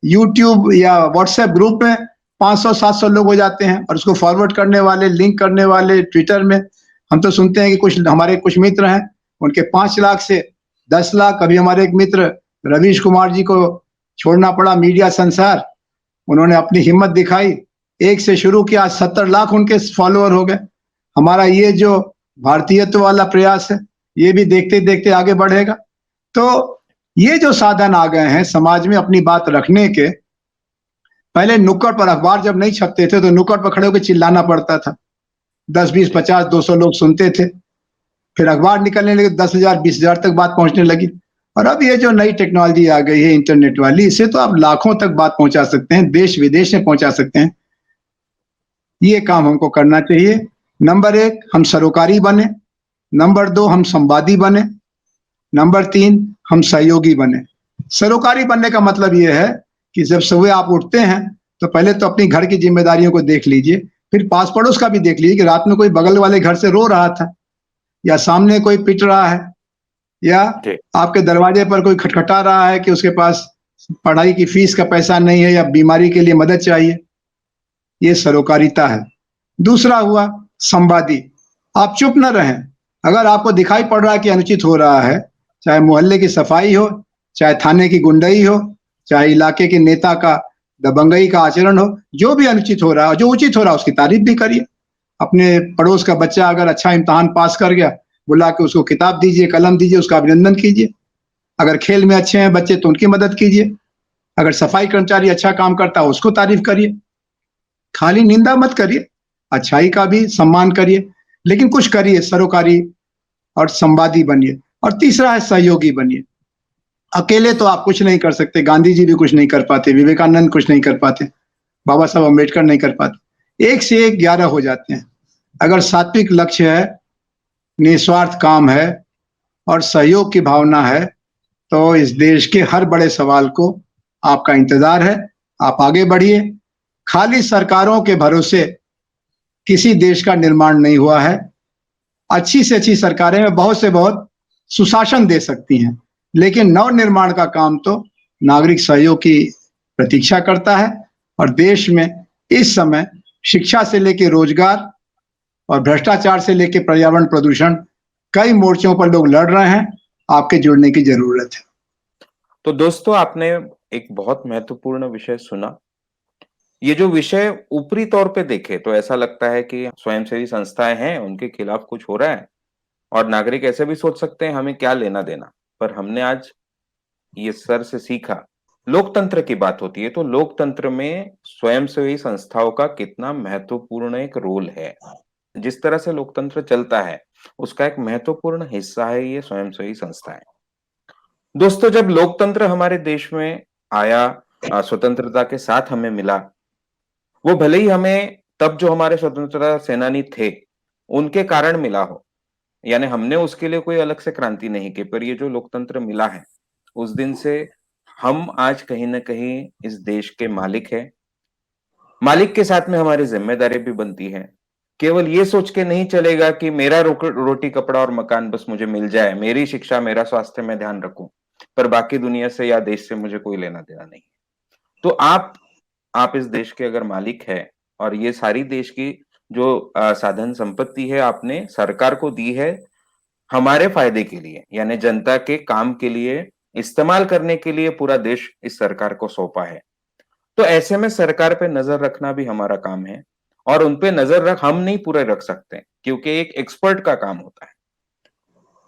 यूट्यूब या व्हाट्सएप ग्रुप में 500-700 लोग हो जाते हैं, और उसको फॉरवर्ड करने वाले, लिंक करने वाले ट्विटर में, हम तो सुनते हैं कि कुछ हमारे कुछ मित्र हैं, उनके 5 लाख से 10 लाख। अभी हमारे एक मित्र रवीश कुमार जी को छोड़ना पड़ा मीडिया संसार, उन्होंने अपनी हिम्मत दिखाई, एक से शुरू किया, आज 70 लाख उनके फॉलोअर हो गए। हमारा ये जो भारतीयत्व वाला प्रयास है, ये भी देखते देखते आगे बढ़ेगा। तो ये जो साधन आ गए हैं समाज में अपनी बात रखने के, पहले नुक्कड़ पर अखबार जब नहीं छपते थे तो नुक्कड़ पर खड़े होकर चिल्लाना पड़ता था, 10 20 50 200 लोग सुनते थे। फिर अखबार निकलने लगे, 10,000 20,000 तक बात पहुंचने लगी। और अब ये जो नई टेक्नोलॉजी आ गई है इंटरनेट वाली, इससे तो आप लाखों तक बात पहुंचा सकते हैं, देश विदेश में पहुंचा सकते हैं। ये काम हमको करना चाहिए। नंबर 1 हम सरोकारी बने, नंबर 2 हम संवादी बने, नंबर 3 हम सहयोगी बने। सरोकारी बनने का मतलब ये है कि जब सुबह आप उठते हैं तो पहले तो अपनी घर की जिम्मेदारियों को देख लीजिए, फिर पास पड़ोस का भी देख लीजिए कि रात में कोई बगल वाले घर से रो रहा था, या सामने कोई पिट रहा है, या आपके दरवाजे पर कोई खटखटा रहा है कि उसके पास पढ़ाई की फीस का पैसा नहीं है या बीमारी के लिए मदद चाहिए। ये सरोकारिता है। दूसरा हुआ संवादी। आप चुप न रहें। अगर आपको दिखाई पड़ रहा है कि अनुचित हो रहा है, चाहे मोहल्ले की सफाई हो, चाहे थाने की गुंडई हो, चाहे इलाके के नेता का दबंगई का आचरण हो, जो भी अनुचित हो रहा है, जो उचित हो रहा है उसकी तारीफ भी करिए। अपने पड़ोस का बच्चा अगर अच्छा इम्तिहान पास कर गया, बुला के उसको किताब दीजिए, कलम दीजिए, उसका अभिनंदन कीजिए। अगर खेल में अच्छे हैं बच्चे तो उनकी मदद कीजिए। अगर सफाई कर्मचारी अच्छा काम करता है उसको तारीफ करिए। खाली निंदा मत करिए, अच्छाई का भी सम्मान करिए, लेकिन कुछ करिए, सरोकारी और संवादी बनिए। और तीसरा है सहयोगी बनिए। अकेले तो आप कुछ नहीं कर सकते, गांधी जी भी कुछ नहीं कर पाते, विवेकानंद कुछ नहीं कर पाते, बाबा साहब अम्बेडकर नहीं कर पाते। एक से एक 11 हो जाते हैं। अगर सात्विक लक्ष्य है, निस्वार्थ काम है और सहयोग की भावना है, तो इस देश के हर बड़े सवाल को आपका इंतजार है। आप आगे बढ़िए। खाली सरकारों के भरोसे किसी देश का निर्माण नहीं हुआ है। अच्छी से अच्छी सरकारें बहुत से बहुत सुशासन दे सकती हैं, लेकिन नव निर्माण का काम तो नागरिक सहयोग की प्रतीक्षा करता है। और देश में इस समय शिक्षा से लेकर रोजगार और भ्रष्टाचार से लेकर पर्यावरण प्रदूषण, कई मोर्चों पर लोग लड़ रहे हैं। आपके जुड़ने की जरूरत है। तो दोस्तों, आपने एक बहुत महत्वपूर्ण विषय सुना। ये जो विषय ऊपरी तौर पे देखे तो ऐसा लगता है कि स्वयंसेवी संस्थाएं हैं, उनके खिलाफ कुछ हो रहा है और नागरिक ऐसे भी सोच सकते हैं हमें क्या लेना देना। पर हमने आज ये सर से सीखा, लोकतंत्र की बात होती है तो लोकतंत्र में स्वयंसेवी संस्थाओं का कितना महत्वपूर्ण एक रोल है। जिस तरह से लोकतंत्र चलता है उसका एक महत्वपूर्ण हिस्सा है ये स्वयंसेवी संस्थाएं। दोस्तों, जब लोकतंत्र हमारे देश में आया, स्वतंत्रता के साथ हमें मिला, वो भले ही हमें तब जो हमारे स्वतंत्रता सेनानी थे उनके कारण मिला हो, यानी हमने उसके लिए कोई अलग से क्रांति नहीं की, पर ये जो लोकतंत्र मिला है उस दिन से हम आज कहीं ना कहीं इस देश के मालिक हैं। मालिक के साथ में हमारी जिम्मेदारी भी बनती है। केवल ये सोच के नहीं चलेगा कि मेरा रोटी कपड़ा और मकान बस मुझे मिल जाए, मेरी शिक्षा मेरा स्वास्थ्य में ध्यान रखूं, पर बाकी दुनिया से या देश से मुझे कोई लेना देना नहीं। तो आप इस देश के अगर मालिक है और ये सारी देश की जो साधन संपत्ति है आपने सरकार को दी है हमारे फायदे के लिए, यानी जनता के काम के लिए इस्तेमाल करने के लिए पूरा देश इस सरकार को सौंपा है। तो ऐसे में सरकार पे नजर रखना भी हमारा काम है और उनपे नजर रख हम नहीं पूरे रख सकते क्योंकि एक एक्सपर्ट का काम होता है।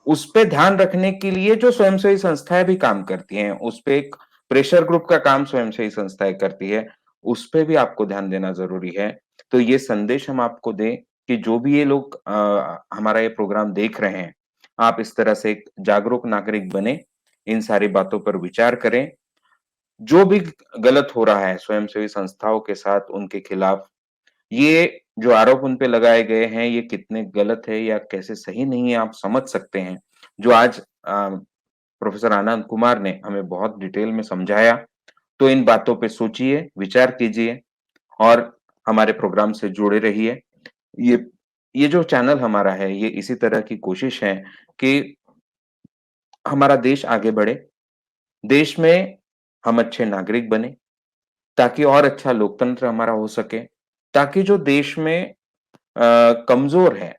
उस पे ध्यान रखने के लिए जो स्वयंसेवी संस्थाएं भी काम करती हैं, उस पे एक प्रेशर ग्रुप का काम स्वयंसेवी संस्थाएं करती है, उस पे भी आपको ध्यान देना जरूरी है। तो ये संदेश हम आपको दें कि जो भी ये लोग हमारा ये प्रोग्राम देख रहे हैं, आप इस तरह से एक जागरूक नागरिक बने, इन सारी बातों पर विचार करें। जो भी गलत हो रहा है स्वयंसेवी संस्थाओं के साथ, उनके खिलाफ, ये जो आरोप उन पे लगाए गए हैं, ये कितने गलत है या कैसे सही नहीं है, आप समझ सकते हैं। जो आज प्रोफेसर आनंद कुमार ने हमें बहुत डिटेल में समझाया, तो इन बातों पे सोचिए, विचार कीजिए और हमारे प्रोग्राम से जुड़े रहिए। ये ये जो चैनल हमारा है, ये इसी तरह की कोशिश है कि हमारा देश आगे बढ़े, देश में हम अच्छे नागरिक बने, ताकि और अच्छा लोकतंत्र हमारा हो सके, ताकि जो देश में कमजोर है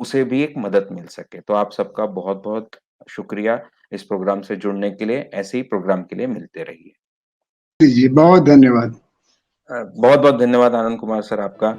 उसे भी एक मदद मिल सके। तो आप सबका बहुत-बहुत शुक्रिया इस प्रोग्राम से जुड़ने के लिए। ऐसे ही प्रोग्राम के लिए मिलते रहिए। जी, बहुत धन्यवाद। बहुत-बहुत धन्यवाद आनंद कुमार सर आपका।